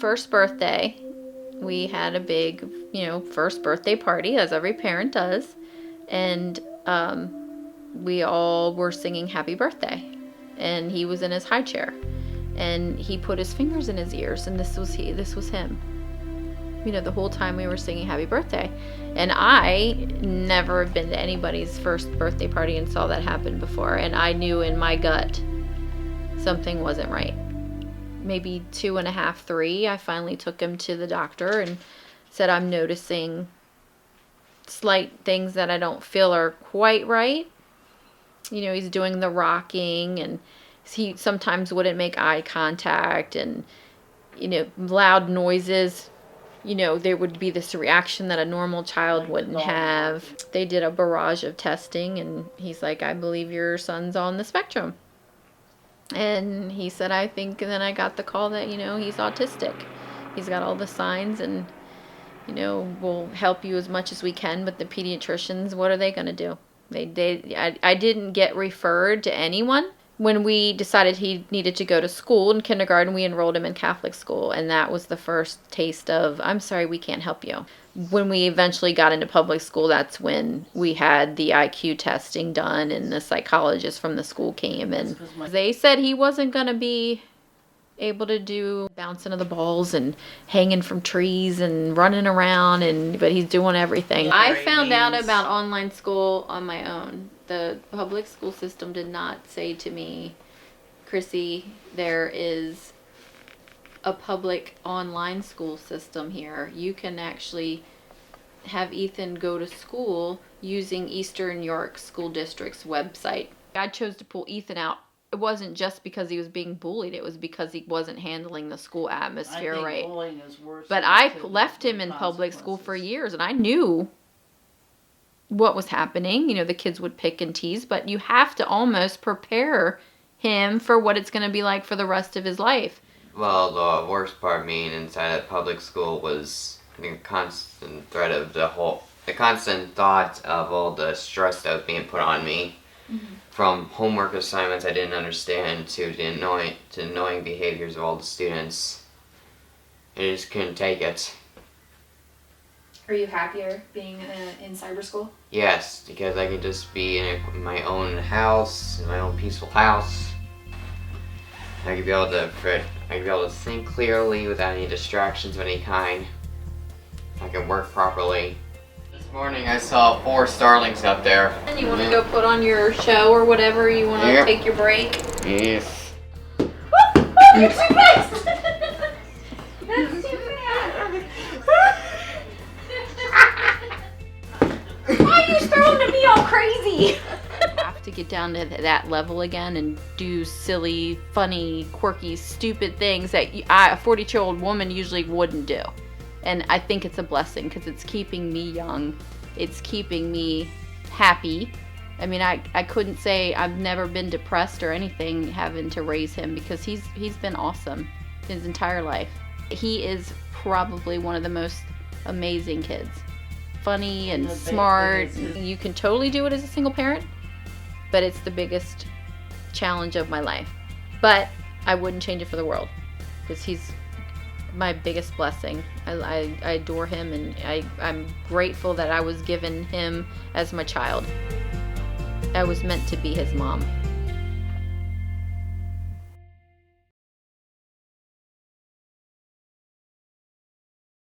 first birthday, we had a big, first birthday party, as every parent does. And we all were singing happy birthday. And he was in his high chair. And he put his fingers in his ears, and this was him. The whole time we were singing happy birthday. And I never been to anybody's first birthday party and saw that happen before. And I knew in my gut something wasn't right. Maybe 2.5, 3, I finally took him to the doctor and said, I'm noticing slight things that I don't feel are quite right. He's doing the rocking, and he sometimes wouldn't make eye contact, and, loud noises. There would be this reaction that a normal child wouldn't have. They did a barrage of testing, and he's like, I believe your son's on the spectrum. And he said, I think, and then I got the call that, he's autistic. He's got all the signs, and, we'll help you as much as we can, but the pediatricians, what are they going to do? I didn't get referred to anyone. When we decided he needed to go to school in kindergarten, we enrolled him in Catholic school, and that was the first taste of, I'm sorry, we can't help you. When we eventually got into public school, that's when we had the IQ testing done, and the psychologist from the school came, and they said he wasn't going to be able to do bouncing of the balls and hanging from trees and running around, but he's doing everything. I found out about online school on my own. The public school system did not say to me, Chrissy, there is a public online school system here. You can actually have Ethan go to school using Eastern York School District's website. I chose to pull Ethan out. It wasn't just because he was being bullied. It was because he wasn't handling the school atmosphere right. Bullying is worse. But I left him in public school for years, and I knew what was happening. The kids would pick and tease, but you have to almost prepare him for what it's going to be like for the rest of his life. Well, the worst part being inside of public school was the constant threat of the constant thought of all the stress that was being put on me. Mm-hmm. From homework assignments I didn't understand to the annoying behaviors of all the students. I just couldn't take it. Are you happier being in cyber school? Yes, because I could just be in my own house, in my own peaceful house. I could be able to think clearly without any distractions of any kind. I can work properly. This morning I saw 4 starlings up there. And you want to go put on your show or whatever? You want to take your break? Yes. You're too fast! That's too fast! Why are you throwing at me all crazy? Have to get down to that level again and do silly, funny, quirky, stupid things that a 40-year-old woman usually wouldn't do. And I think it's a blessing because it's keeping me young. It's keeping me happy. I mean, I couldn't say I've never been depressed or anything having to raise him because he's been awesome his entire life. He is probably one of the most amazing kids. Funny and smart. You can totally do it as a single parent, but it's the biggest challenge of my life. But I wouldn't change it for the world because he's my biggest blessing. I adore him, and I'm grateful that I was given him as my child. I was meant to be his mom.